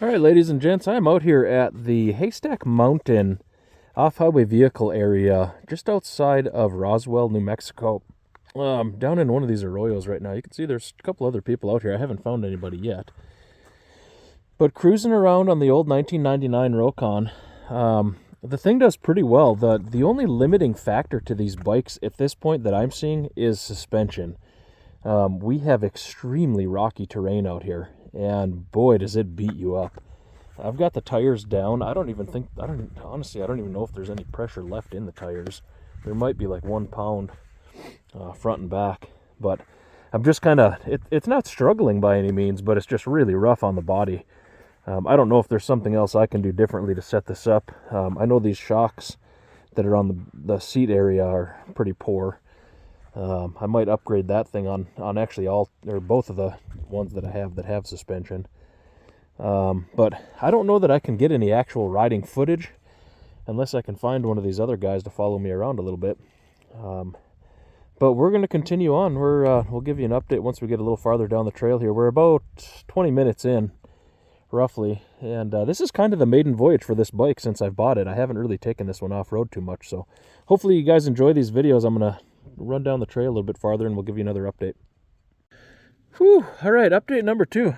All right, ladies and gents, I'm out here at the Haystack Mountain off-highway vehicle area just outside of Roswell, New Mexico. Down in one of these arroyos right now. You can see there's a couple other people out here. I haven't found anybody yet. But cruising around on the old 1999 Rokon, the thing does pretty well. The only limiting factor to these bikes at this point that I'm seeing is suspension. We have extremely rocky terrain out here, and boy, does it beat you up. I've got the tires down. Honestly, I don't even know if there's any pressure left in the tires. There might be like 1 pound front and back, but I'm just kind of, it's not struggling by any means, but it's just really rough on the body. I don't know if there's something else I can do differently to set this up. I know these shocks that are on the seat area are pretty poor. I might upgrade that thing on actually all or both of the ones that I have suspension. But I don't know that I can get any actual riding footage unless I can find one of these other guys to follow me around a little bit. But we're going to continue on. We'll give you an update once we get a little farther down the trail here. We're about 20 minutes in, roughly. And this is kind of the maiden voyage for this bike since I've bought it. I haven't really taken this one off-road too much. So hopefully you guys enjoy these videos. I'm going to run down the trail a little bit farther and we'll give you another update. Whew. All right, update number 2.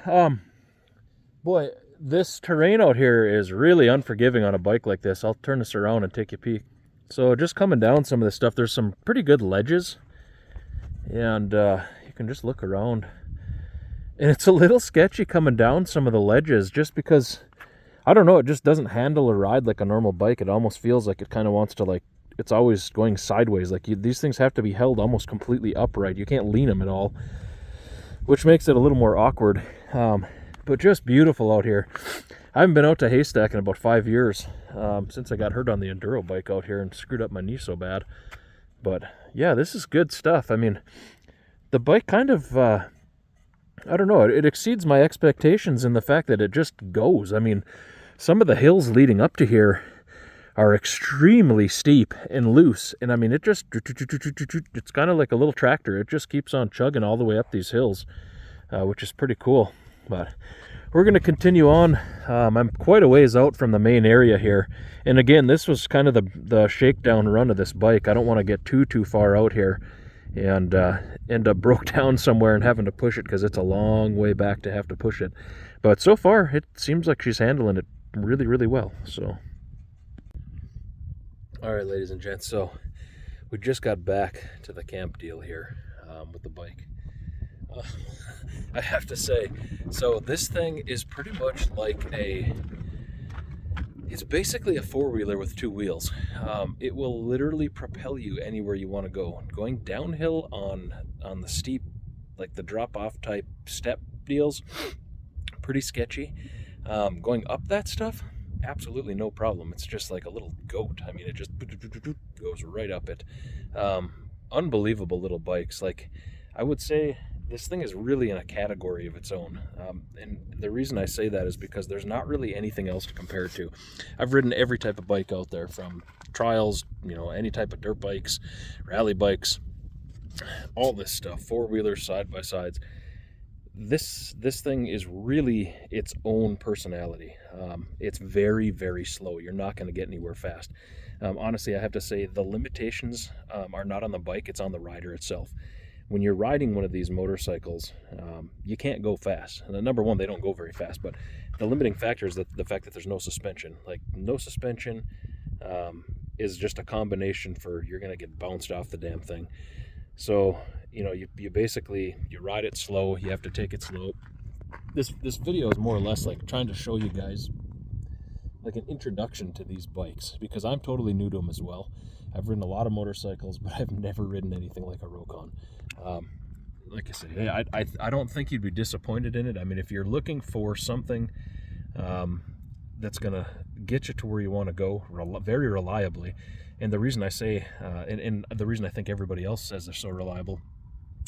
Boy, this terrain out here is really unforgiving on a bike like this. I'll turn this around and take a peek. So just coming down some of this stuff, there's some pretty good ledges. And you can just look around. And it's a little sketchy coming down some of the ledges just because, I don't know, it just doesn't handle or ride like a normal bike. It almost feels like it kind of wants to it's always going sideways. These things have to be held almost completely upright. You can't lean them at all, which makes it a little more awkward. But just beautiful out here. I haven't been out to Haystack in about 5 years since I got hurt on the enduro bike out here and screwed up my knee so bad. But yeah, this is good stuff. I mean, the bike kind of, I don't know, it exceeds my expectations in the fact that it just goes. I mean, some of the hills leading up to here are extremely steep and loose. And I mean, it's kind of like a little tractor. It just keeps on chugging all the way up these hills, which is pretty cool. But we're going to continue on. I'm quite a ways out from the main area here. And again, this was kind of the shakedown run of this bike. I don't want to get too far out here and end up broke down somewhere and having to push it because it's a long way back to have to push it. But so far, it seems like she's handling it really, really well. So, all right, ladies and gents. So we just got back to the camp deal here with the bike. I have to say, so this thing is pretty much like it's basically a four-wheeler with 2 wheels. It will literally propel you anywhere you want to go. Going downhill on the steep, like the drop-off type step deals, pretty sketchy. Going up that stuff, absolutely no problem. It's just like a little goat. I mean, it just goes right up it. Unbelievable little bikes. Like, I would say this thing is really in a category of its own. And the reason I say that is because there's not really anything else to compare it to. I've ridden every type of bike out there, from trials, any type of dirt bikes, rally bikes, all this stuff, four-wheelers, side-by-sides. This thing is really its own personality. It's very, very slow. You're not going to get anywhere fast. Honestly, I have to say the limitations are not on the bike, it's on the rider itself. When you're riding one of these motorcycles, you can't go fast. And number one, they don't go very fast, but the limiting factor is the fact that there's no suspension. Like, no suspension is just a combination for you're going to get bounced off the damn thing. So, you basically, you ride it slow, you have to take it slow. This video is more or less like trying to show you guys like an introduction to these bikes, because I'm totally new to them as well. I've ridden a lot of motorcycles, but I've never ridden anything like a Rokon. Like I said, I don't think you'd be disappointed in it. I mean, if you're looking for something that's going to get you to where you want to go very reliably, and the reason I say, and the reason I think everybody else says they're so reliable,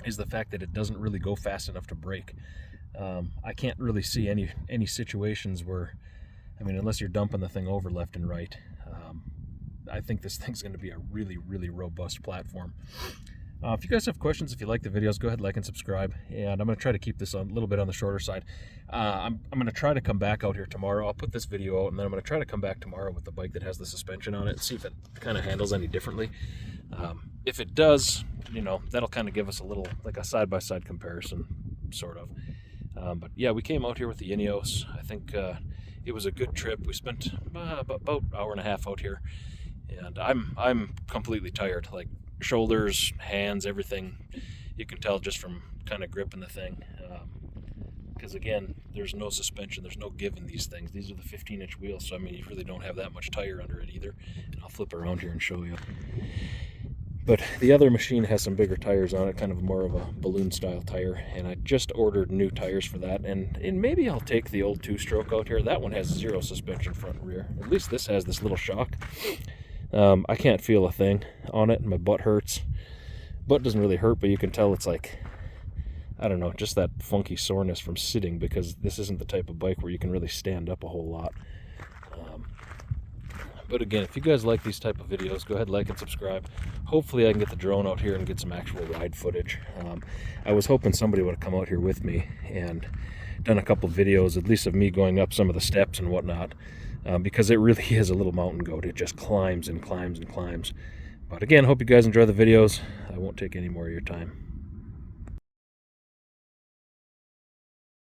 is the fact that it doesn't really go fast enough to brake. I can't really see any situations where, I mean, unless you're dumping the thing over left and right, I think this thing's going to be a really, really robust platform. If you guys have questions, if you like the videos, go ahead, like and subscribe. And I'm going to try to keep this a little bit on the shorter side. I'm going to try to come back out here tomorrow. I'll put this video out, and then I'm going to try to come back tomorrow with the bike that has the suspension on it and see if it kind of handles any differently. If it does, you know, that'll kind of give us a little, like a side-by-side comparison, sort of. But yeah, we came out here with the Ineos. I think it was a good trip. We spent about an hour and a half out here, and I'm completely tired. Like, shoulders, hands, everything. You can tell just from kind of gripping the thing. Because again, there's no suspension, there's no give in these things. These are the 15-inch wheels, so I mean, you really don't have that much tire under it either. And I'll flip around here and show you. But the other machine has some bigger tires on it, kind of more of a balloon style tire, and I just ordered new tires for that. And maybe I'll take the old 2-stroke out here. That one has 0 suspension front and rear. At least this has this little shock. I can't feel a thing on it, and my butt hurts. Butt doesn't really hurt, but you can tell it's like, I don't know, just that funky soreness from sitting, because this isn't the type of bike where you can really stand up a whole lot. But again, if you guys like these type of videos, go ahead, like and subscribe. Hopefully I can get the drone out here and get some actual ride footage. I was hoping somebody would have come out here with me and done a couple videos, at least of me going up some of the steps and whatnot. Because it really is a little mountain goat. It just climbs and climbs and climbs. But again, hope you guys enjoy the videos. I won't take any more of your time.